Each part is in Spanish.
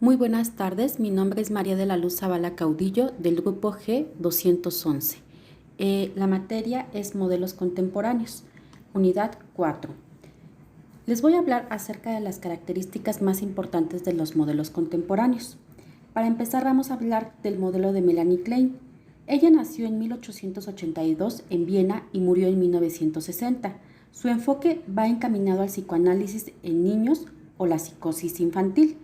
Muy buenas tardes, mi nombre es María de la Luz Zavala Caudillo del grupo G211. La materia es modelos contemporáneos, unidad 4. Les voy a hablar acerca de las características más importantes de los modelos contemporáneos. Para empezar vamos a hablar del modelo de Melanie Klein. Ella nació en 1882 en Viena y murió en 1960. Su enfoque va encaminado al psicoanálisis en niños o la psicosis infantil.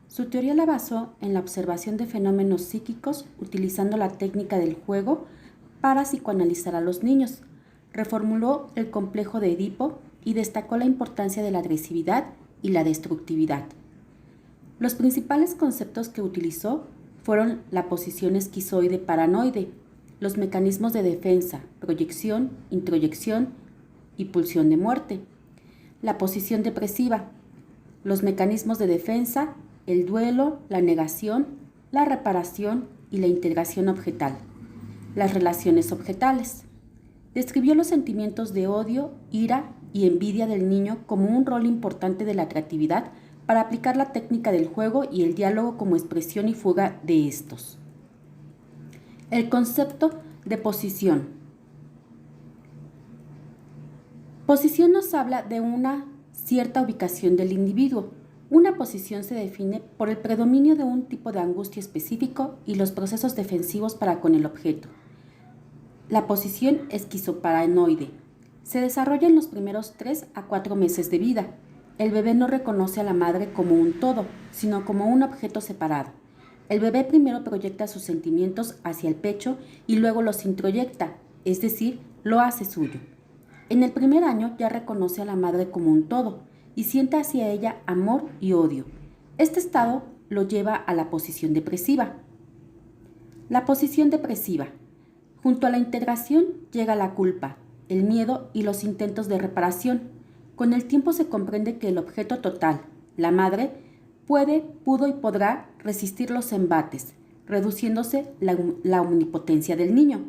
Su teoría la basó en la observación de fenómenos psíquicos utilizando la técnica del juego para psicoanalizar a los niños. Reformuló el complejo de Edipo y destacó la importancia de la agresividad y la destructividad. Los principales conceptos que utilizó fueron la posición esquizoide paranoide, los mecanismos de defensa, proyección, introyección y pulsión de muerte, la posición depresiva, los mecanismos de defensa, el duelo, la negación, la reparación y la integración objetal, las relaciones objetales. Describió los sentimientos de odio, ira y envidia del niño como un rol importante de la creatividad para aplicar la técnica del juego y el diálogo como expresión y fuga de estos. El concepto de posición. Posición nos habla de una cierta ubicación del individuo. Una posición se define por el predominio de un tipo de angustia específico y los procesos defensivos para con el objeto. La posición esquizoparanoide se desarrolla en los primeros 3 a 4 meses de vida. El bebé no reconoce a la madre como un todo, sino como un objeto separado. El bebé primero proyecta sus sentimientos hacia el pecho y luego los introyecta, es decir, lo hace suyo. En el primer año ya reconoce a la madre como un todo y siente hacia ella amor y odio. Este estado lo lleva a la posición depresiva. La posición depresiva. Junto a la integración llega la culpa, el miedo y los intentos de reparación. Con el tiempo se comprende que el objeto total, la madre, pudo y podrá resistir los embates, reduciéndose la omnipotencia del niño.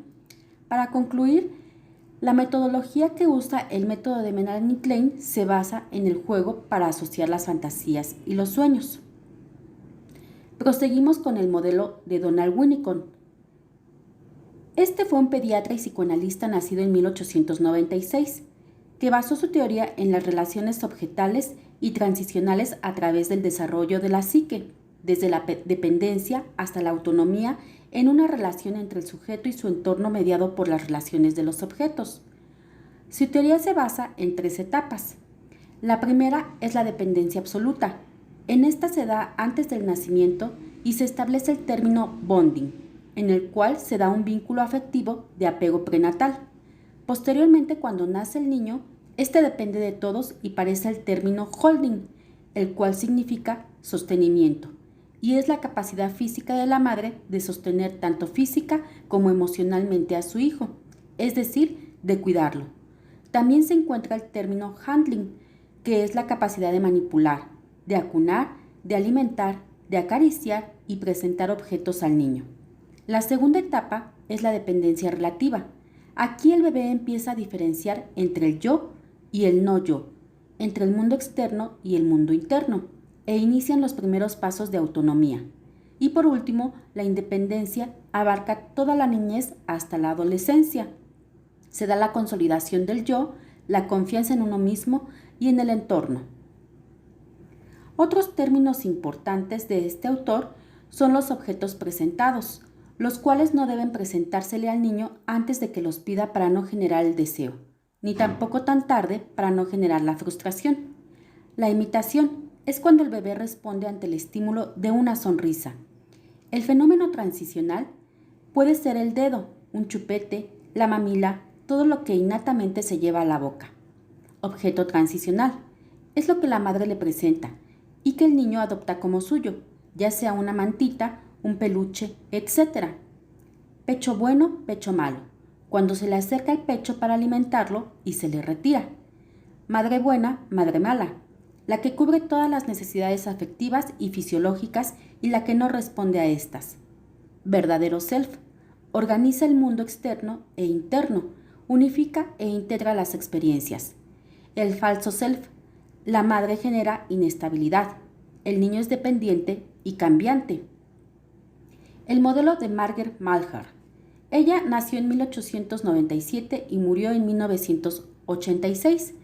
Para concluir, la metodología que usa el método de Melanie Klein se basa en el juego para asociar las fantasías y los sueños. Proseguimos con el modelo de Donald Winnicott. Este fue un pediatra y psicoanalista nacido en 1896, que basó su teoría en las relaciones objetales y transicionales a través del desarrollo de la psique, desde la dependencia hasta la autonomía en una relación entre el sujeto y su entorno mediado por las relaciones de los objetos. Su teoría se basa en 3 etapas. La primera es la dependencia absoluta. En esta se da antes del nacimiento y se establece el término bonding, en el cual se da un vínculo afectivo de apego prenatal. Posteriormente, cuando nace el niño, este depende de todos y parece el término holding, el cual significa sostenimiento, y es la capacidad física de la madre de sostener tanto física como emocionalmente a su hijo, es decir, de cuidarlo. También se encuentra el término handling, que es la capacidad de manipular, de acunar, de alimentar, de acariciar y presentar objetos al niño. La segunda etapa es la dependencia relativa. Aquí el bebé empieza a diferenciar entre el yo y el no yo, entre el mundo externo y el mundo interno, e inician los primeros pasos de autonomía. Y por último, la independencia abarca toda la niñez hasta la adolescencia. Se da la consolidación del yo, la confianza en uno mismo y en el entorno. Otros términos importantes de este autor son los objetos presentados, los cuales no deben presentársele al niño antes de que los pida para no generar el deseo, ni tampoco tan tarde para no generar la frustración. La imitación es cuando el bebé responde ante el estímulo de una sonrisa. El fenómeno transicional puede ser el dedo, un chupete, la mamila, todo lo que innatamente se lleva a la boca. Objeto transicional es lo que la madre le presenta y que el niño adopta como suyo, ya sea una mantita, un peluche, etc. Pecho bueno, pecho malo, cuando se le acerca el pecho para alimentarlo y se le retira. Madre buena, madre mala, la que cubre todas las necesidades afectivas y fisiológicas y la que no responde a estas. Verdadero self, organiza el mundo externo e interno, unifica e integra las experiencias. El falso self, la madre genera inestabilidad, el niño es dependiente y cambiante. El modelo de Margaret Malhar. Ella nació en 1897 y murió en 1986.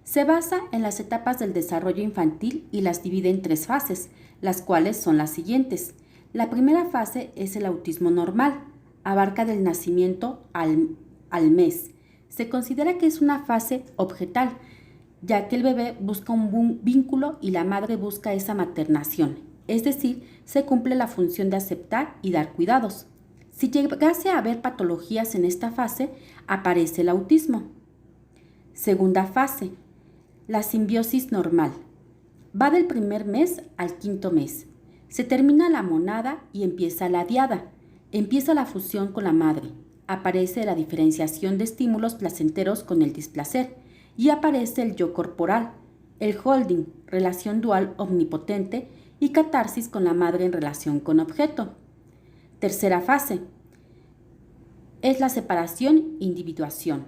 Se basa en las etapas del desarrollo infantil y las divide en 3 fases, las cuales son las siguientes. La primera fase es el autismo normal, abarca del nacimiento al mes. Se considera que es una fase objetal, ya que el bebé busca un vínculo y la madre busca esa maternación, es decir, se cumple la función de aceptar y dar cuidados. Si llegase a haber patologías en esta fase, aparece el autismo. Segunda fase, la simbiosis normal. Va del primer mes al 5.º mes. Se termina la monada y empieza la diada. Empieza la fusión con la madre. Aparece la diferenciación de estímulos placenteros con el displacer y aparece el yo corporal, el holding, relación dual omnipotente y catarsis con la madre en relación con objeto. Tercera fase es la separación-individuación.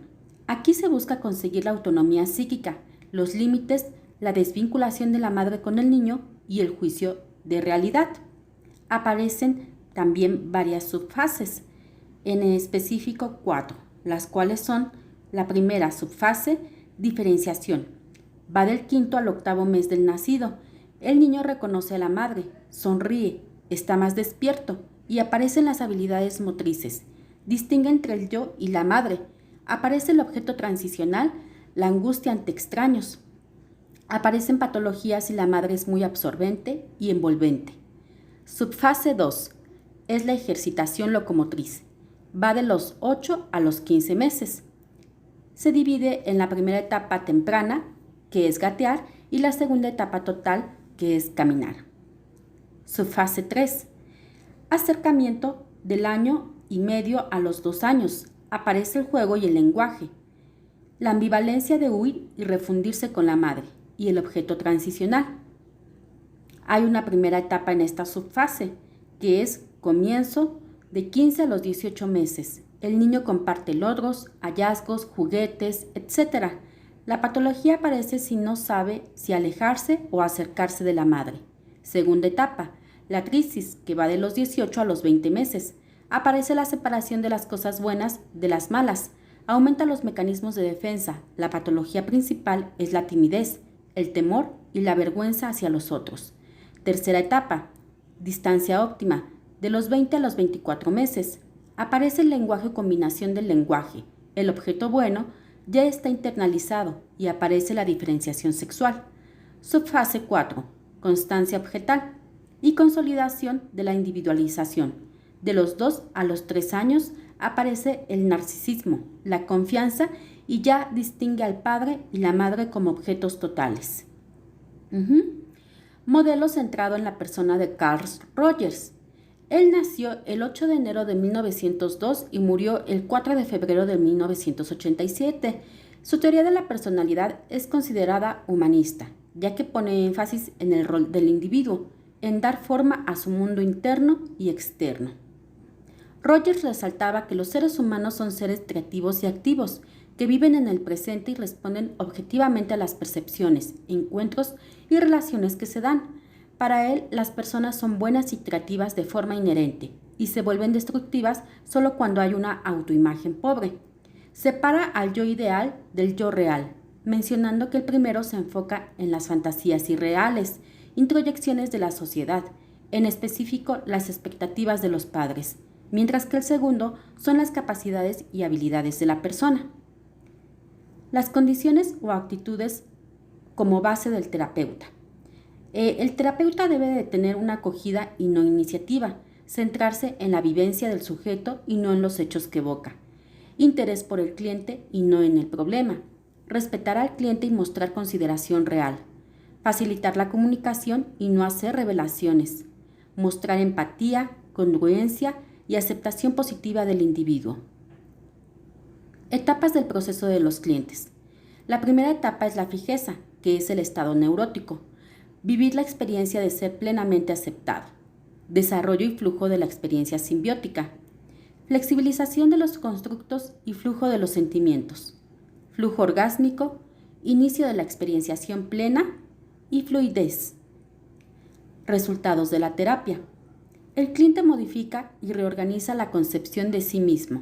Aquí se busca conseguir la autonomía psíquica, los límites, la desvinculación de la madre con el niño y el juicio de realidad. Aparecen también varias subfases, en específico 4, las cuales son: la primera subfase, diferenciación. Va del 5.º al 8.º mes del nacido. El niño reconoce a la madre, sonríe, está más despierto y aparecen las habilidades motrices. Distingue entre el yo y la madre. Aparece el objeto transicional, la angustia ante extraños. Aparecen patologías y la madre es muy absorbente y envolvente. Subfase 2 es la ejercitación locomotriz. Va de los 8 a los 15 meses. Se divide en la primera etapa temprana, que es gatear, y la segunda etapa total, que es caminar. Subfase 3. Acercamiento del 1.5 años a los 2 años. Aparece el juego y el lenguaje. La ambivalencia de huir y refundirse con la madre y el objeto transicional. Hay una primera etapa en esta subfase, que es comienzo de 15 a los 18 meses. El niño comparte logros, hallazgos, juguetes, etc. La patología aparece si no sabe si alejarse o acercarse de la madre. Segunda etapa, la crisis, que va de los 18 a los 20 meses. Aparece la separación de las cosas buenas de las malas. Aumenta los mecanismos de defensa. La patología principal es la timidez, el temor y la vergüenza hacia los otros. Tercera etapa, distancia óptima, de los 20 a los 24 meses. Aparece el lenguaje o combinación del lenguaje. El objeto bueno ya está internalizado y aparece la diferenciación sexual. Subfase 4, constancia objetal y consolidación de la individualización. De los 2 a los 3 años aparece el narcisismo, la confianza y ya distingue al padre y la madre como objetos totales. Modelo centrado en la persona de Carl Rogers. Él nació el 8 de enero de 1902 y murió el 4 de febrero de 1987. Su teoría de la personalidad es considerada humanista, ya que pone énfasis en el rol del individuo, en dar forma a su mundo interno y externo. Rogers resaltaba que los seres humanos son seres creativos y activos, que viven en el presente y responden objetivamente a las percepciones, encuentros y relaciones que se dan. Para él, las personas son buenas y creativas de forma inherente y se vuelven destructivas solo cuando hay una autoimagen pobre. Separa al yo ideal del yo real, mencionando que el primero se enfoca en las fantasías irreales, introyecciones de la sociedad, en específico las expectativas de los padres, mientras que el segundo son las capacidades y habilidades de la persona. Las condiciones o actitudes como base del terapeuta. El terapeuta debe de tener una acogida y no iniciativa, centrarse en la vivencia del sujeto y no en los hechos que evoca. Interés por el cliente y no en el problema. Respetar al cliente y mostrar consideración real. Facilitar la comunicación y no hacer revelaciones. Mostrar empatía, congruencia y aceptación positiva del individuo. Etapas del proceso de los clientes. La primera etapa es la fijeza, que es el estado neurótico. Vivir la experiencia de ser plenamente aceptado. Desarrollo y flujo de la experiencia simbiótica. Flexibilización de los constructos y flujo de los sentimientos. Flujo orgásmico, inicio de la experienciación plena y fluidez. Resultados de la terapia. El cliente modifica y reorganiza la concepción de sí mismo.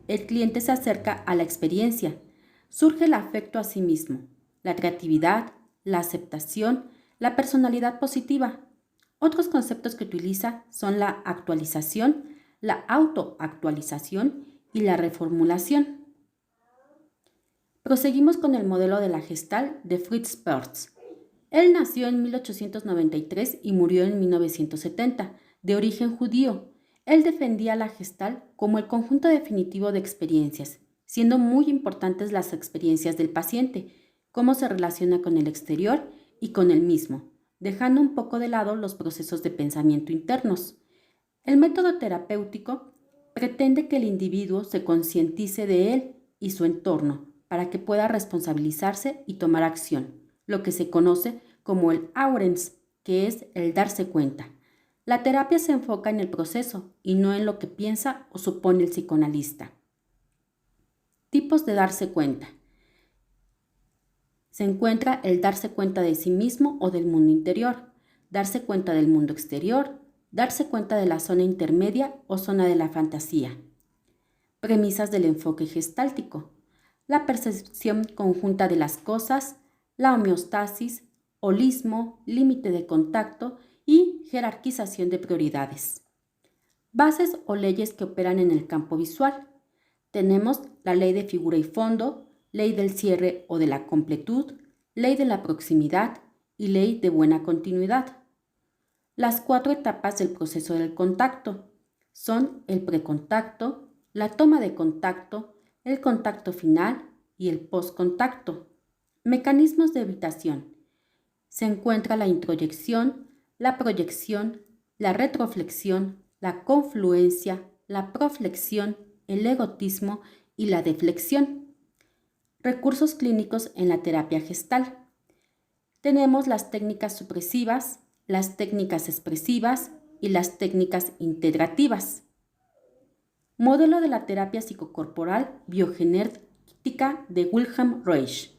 El cliente se acerca a la experiencia. Surge el afecto a sí mismo, la creatividad, la aceptación, la personalidad positiva. Otros conceptos que utiliza son la actualización, la autoactualización y la reformulación. Proseguimos con el modelo de la Gestalt de Fritz Perls. Él nació en 1893 y murió en 1970, de origen judío. Él defendía la Gestalt como el conjunto definitivo de experiencias, siendo muy importantes las experiencias del paciente, cómo se relaciona con el exterior y con él mismo, dejando un poco de lado los procesos de pensamiento internos. El método terapéutico pretende que el individuo se concientice de él y su entorno para que pueda responsabilizarse y tomar acción, lo que se conoce como el Awareness, que es el darse cuenta. La terapia se enfoca en el proceso y no en lo que piensa o supone el psicoanalista. Tipos de darse cuenta. Se encuentra el darse cuenta de sí mismo o del mundo interior, darse cuenta del mundo exterior, darse cuenta de la zona intermedia o zona de la fantasía. Premisas del enfoque gestáltico. La percepción conjunta de las cosas, la homeostasis, holismo, límite de contacto y jerarquización de prioridades. Bases o leyes que operan en el campo visual. Tenemos la ley de figura y fondo, ley del cierre o de la completud, ley de la proximidad y ley de buena continuidad. Las 4 etapas del proceso del contacto son el precontacto, la toma de contacto, el contacto final y el postcontacto. Mecanismos de evitación. Se encuentra la introyección, la proyección, la retroflexión, la confluencia, la proflexión, el egotismo y la deflexión. Recursos clínicos en la terapia gestal. Tenemos las técnicas supresivas, las técnicas expresivas y las técnicas integrativas. Modelo de la terapia psicocorporal biogenética de Wilhelm Reich.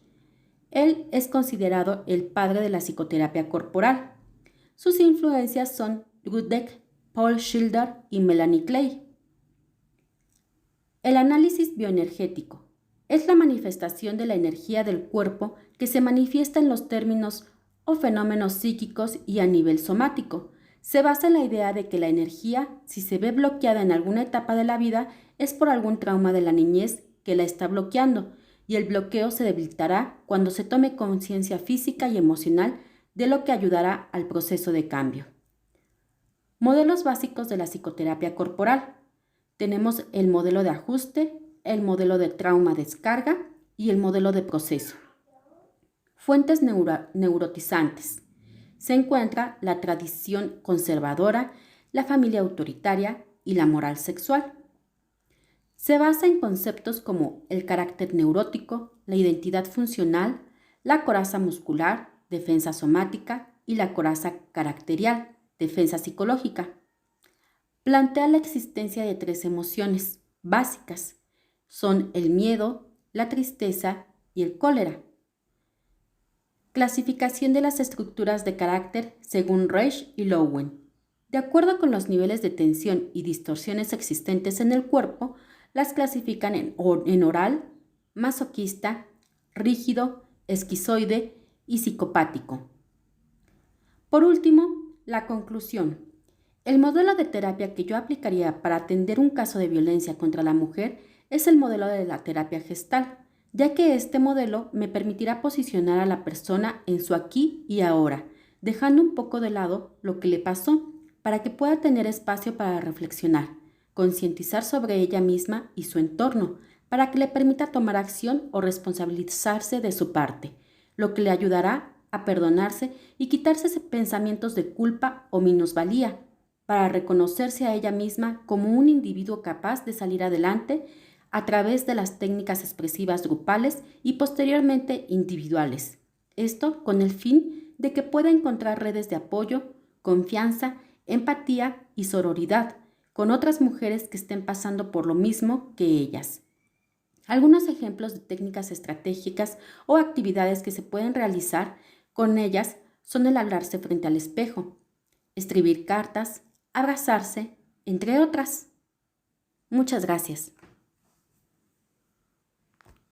Él es considerado el padre de la psicoterapia corporal. Sus influencias son Rudek, Paul Schilder y Melanie Clay. El análisis bioenergético es la manifestación de la energía del cuerpo que se manifiesta en los términos o fenómenos psíquicos y a nivel somático. Se basa en la idea de que la energía, si se ve bloqueada en alguna etapa de la vida, es por algún trauma de la niñez que la está bloqueando, y el bloqueo se debilitará cuando se tome conciencia física y emocional de lo que ayudará al proceso de cambio. Modelos básicos de la psicoterapia corporal. Tenemos el modelo de ajuste, el modelo de trauma-descarga y el modelo de proceso. Fuentes neurotizantes. Se encuentra la tradición conservadora, la familia autoritaria y la moral sexual. Se basa en conceptos como el carácter neurótico, la identidad funcional, la coraza muscular, defensa somática y la coraza caracterial, defensa psicológica. Plantea la existencia de 3 emociones básicas. Son el miedo, la tristeza y el cólera. Clasificación de las estructuras de carácter según Reich y Lowen. De acuerdo con los niveles de tensión y distorsiones existentes en el cuerpo, las clasifican en oral, masoquista, rígido, esquizoide y psicopático. Por último, la conclusión. El modelo de terapia que yo aplicaría para atender un caso de violencia contra la mujer es el modelo de la terapia gestal, ya que este modelo me permitirá posicionar a la persona en su aquí y ahora, dejando un poco de lado lo que le pasó para que pueda tener espacio para reflexionar, concientizar sobre ella misma y su entorno, para que le permita tomar acción o responsabilizarse de su parte, lo que le ayudará a perdonarse y quitarse pensamientos de culpa o minusvalía, para reconocerse a ella misma como un individuo capaz de salir adelante a través de las técnicas expresivas grupales y posteriormente individuales. Esto con el fin de que pueda encontrar redes de apoyo, confianza, empatía y sororidad con otras mujeres que estén pasando por lo mismo que ellas. Algunos ejemplos de técnicas estratégicas o actividades que se pueden realizar con ellas son el hablarse frente al espejo, escribir cartas, abrazarse, entre otras. Muchas gracias.